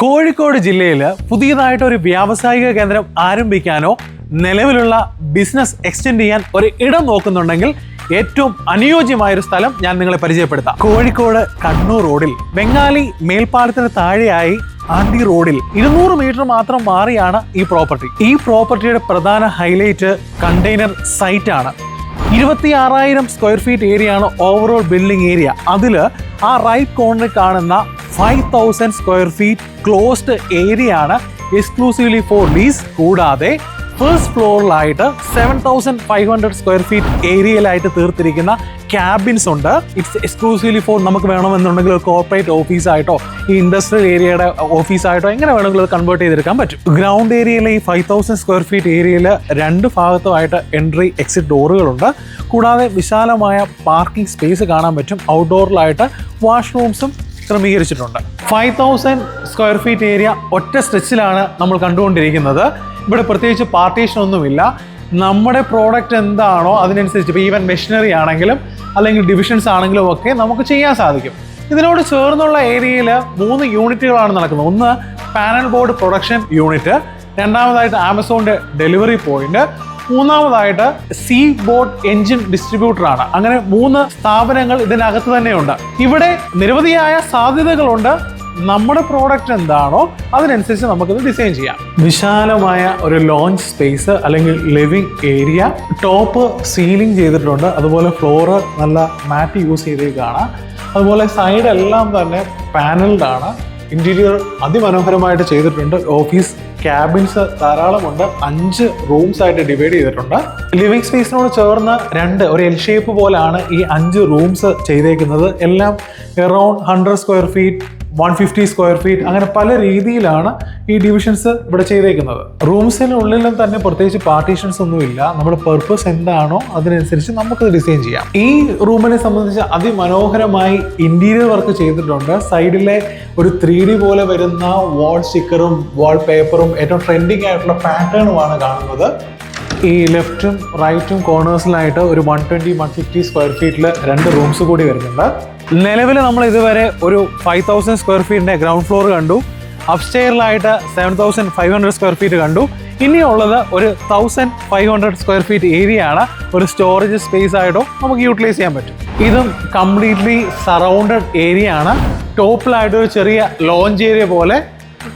കോഴിക്കോട് ജില്ലയിൽ പുതിയതായിട്ട് ഒരു വ്യാവസായിക കേന്ദ്രം ആരംഭിക്കാനോ നിലവിലുള്ള ബിസിനസ് എക്സ്റ്റെൻഡ് ചെയ്യാൻ ഒരു ഇടം നോക്കുന്നുണ്ടെങ്കിൽ ഏറ്റവും അനുയോജ്യമായ ഒരു സ്ഥലം ഞാൻ നിങ്ങളെ പരിചയപ്പെടുത്താം. കോഴിക്കോട് കണ്ണൂർ റോഡിൽ ബംഗാളി മേൽപ്പാലത്തിന് താഴെയായി ആണ്ടി റോഡിൽ 200 മീറ്റർ മാത്രം മാറിയാണ് ഈ പ്രോപ്പർട്ടി. ഈ പ്രോപ്പർട്ടിയുടെ പ്രധാന ഹൈലൈറ്റ് കണ്ടെയ്നർ സൈറ്റ് ആണ്. 26,000 സ്ക്വയർ ഫീറ്റ് ഏരിയ ആണ് ഓവറോൾ ബിൽഡിംഗ് ഏരിയ. അതിൽ ആ റൈറ്റ് കോർണറിൽ കാണുന്ന 5,000 സ്ക്വയർ ഫീറ്റ് ക്ലോസ്ഡ് ഏരിയ ആണ് എക്സ്ക്ലൂസീവ്ലി ഫോർ ലീസ്. കൂടാതെ ഫസ്റ്റ് ഫ്ലോറിലായിട്ട് 7,500 സ്ക്വയർ ഫീറ്റ് ഏരിയയിലായിട്ട് തീർത്തിരിക്കുന്ന ക്യാബിൻസ് ഉണ്ട്. ഇറ്റ്സ് എക്സ്ക്ലൂസീവ്ലി ഫോർ നമുക്ക് വേണമെന്നുണ്ടെങ്കിൽ ഒരു കോർപ്പറേറ്റ് ഓഫീസായിട്ടോ ഈ ഇൻഡസ്ട്രിയൽ ഏരിയയുടെ ഓഫീസായിട്ടോ എങ്ങനെ വേണമെങ്കിലും അത് കൺവേർട്ട് ചെയ്തെടുക്കാൻ പറ്റും. ഗ്രൗണ്ട് ഏരിയയിലെ ഈ 5,000 സ്ക്വയർ ഫീറ്റ് ഏരിയയിൽ 2 ഭാഗത്തുമായിട്ട് എൻട്രി എക്സിറ്റ് ഡോറുകളുണ്ട്. കൂടാതെ വിശാലമായ പാർക്കിംഗ് സ്പേസ് കാണാൻ പറ്റും. ഔട്ട്ഡോറിലായിട്ട് വാഷ്റൂംസും ക്രമീകരിച്ചിട്ടുണ്ട്. 5,000 സ്ക്വയർ ഫീറ്റ് ഏരിയ ഒറ്റ സ്ട്രെച്ചിലാണ് നമ്മൾ കണ്ടുകൊണ്ടിരിക്കുന്നത്. ഇവിടെ പ്രത്യേകിച്ച് പാർട്ടീഷൻ ഒന്നുമില്ല. നമ്മുടെ പ്രോഡക്റ്റ് എന്താണോ അതിനനുസരിച്ച് ഇപ്പോൾ ഈവൻ മെഷീനറി ആണെങ്കിലും അല്ലെങ്കിൽ ഡിവിഷൻസ് ആണെങ്കിലും ഒക്കെ നമുക്ക് ചെയ്യാൻ സാധിക്കും. ഇതിനോട് ചേർന്നുള്ള ഏരിയയിൽ 3 യൂണിറ്റുകളാണ് നടക്കുന്നത്. ഒന്ന് പാനൽ ബോർഡ് പ്രൊഡക്ഷൻ യൂണിറ്റ്, രണ്ടാമതായിട്ട് ആമസോണിൻ്റെ ഡെലിവറി പോയിന്റ്, മൂന്നാമതായിട്ട് സീ ബോട്ട് എഞ്ചിൻ ഡിസ്ട്രിബ്യൂട്ടർ ആണ്. അങ്ങനെ 3 സ്ഥാപനങ്ങൾ ഇതിനകത്ത് തന്നെയുണ്ട്. ഇവിടെ നിരവധിയായ സാധ്യതകളുണ്ട്. നമ്മുടെ പ്രോഡക്റ്റ് എന്താണോ അതിനനുസരിച്ച് നമുക്കിത് ഡിസൈൻ ചെയ്യാം. വിശാലമായ ഒരു ലോഞ്ച് സ്പേസ് അല്ലെങ്കിൽ ലിവിംഗ് ഏരിയ, ടോപ്പ് സീലിംഗ് ചെയ്തിട്ടുണ്ട്. അതുപോലെ ഫ്ലോറ് നല്ല മാറ്റ് യൂസ് ചെയ്തേക്കാണ്. അതുപോലെ സൈഡ് എല്ലാം തന്നെ പാനൽഡ് ആണ്. ഇന്റീരിയർ അതിമനോഹരമായിട്ട് ചെയ്തിട്ടുണ്ട്. ഓഫീസ് ക്യാബിൻസ് ധാരാളമുണ്ട്. 5 റൂംസ് ആയിട്ട് ഡിവൈഡ് ചെയ്തിട്ടുണ്ട്. ലിവിംഗ് സ്പേസിനോട് ചേർന്ന് ഒരു എൽ ഷേപ്പ് പോലാണ് ഈ 5 റൂംസ് ചെയ്തേക്കുന്നത്. എല്ലാം around 100 square feet, 150 square feet, അങ്ങനെ പല രീതിയിലാണ് ഈ ഡിവിഷൻസ് ഇവിടെ ചെയ്തേക്കുന്നത്. റൂംസിനുള്ളിലും തന്നെ പ്രത്യേകിച്ച് പാർട്ടീഷൻസ് ഒന്നുമില്ല. നമ്മുടെ പർപ്പസ് എന്താണോ അതിനനുസരിച്ച് നമുക്കത് ഡിസൈൻ ചെയ്യാം. ഈ റൂമിനെ സംബന്ധിച്ച് അതിമനോഹരമായി ഇന്റീരിയർ വർക്ക് ചെയ്തിട്ടുണ്ട്. സൈഡിലെ ഒരു 3D പോലെ വരുന്ന വാൾ സ്റ്റിക്കറും വാൾ പേപ്പറും ഏറ്റവും ട്രെൻഡിങ് ആയിട്ടുള്ള പാറ്റേണുമാണ് കാണുന്നത്. ഈ ലെഫ്റ്റും റൈറ്റും കോർണേഴ്സിലായിട്ട് ഒരു 120-150 സ്ക്വയർ ഫീറ്റിൽ 2 റൂംസ് കൂടി വരുന്നുണ്ട്. നിലവിൽ നമ്മൾ ഇതുവരെ ഒരു 5,000 സ്ക്വയർ ഫീറ്റിൻ്റെ ഗ്രൗണ്ട് ഫ്ലോർ കണ്ടു. അപ്സ്റ്റെയറിലായിട്ട് 7,500 സ്ക്വയർ ഫീറ്റ് കണ്ടു. ഇനിയുള്ളത് ഒരു 1,500 സ്ക്വയർ ഫീറ്റ് ഏരിയ ആണ്. ഒരു സ്റ്റോറേജ് സ്പേസ് ആയിട്ടോ നമുക്ക് യൂട്ടിലൈസ് ചെയ്യാൻ പറ്റും. ഇതും കംപ്ലീറ്റ്ലി സറൗണ്ടഡ് ഏരിയ ആണ്. ടോപ്പിലായിട്ട് ഒരു ചെറിയ ലോഞ്ച് ഏരിയ പോലെ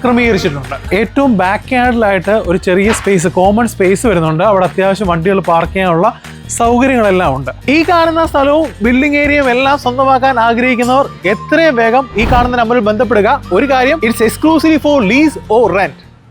ക്രമീകരിച്ചിട്ടുണ്ട്. ഏറ്റവും ബാക്ക് യാർഡിലായിട്ട് ഒരു ചെറിയ സ്പേസ്, കോമൺ സ്പേസ് വരുന്നുണ്ട്. അവിടെ അത്യാവശ്യം വണ്ടികൾ പാർക്ക് ചെയ്യാനുള്ള സൗകര്യങ്ങളെല്ലാം ഉണ്ട്. ഈ കാണുന്ന സ്ഥലവും ബിൽഡിംഗ് ഏരിയയും എല്ലാം സ്വന്തമാക്കാൻ ആഗ്രഹിക്കുന്നവർ എത്രയും വേഗം ഈ കാണുന്ന നമ്പറിൽ ബന്ധപ്പെടുക. ഒരു കാര്യം, it's exclusively for lease or rent.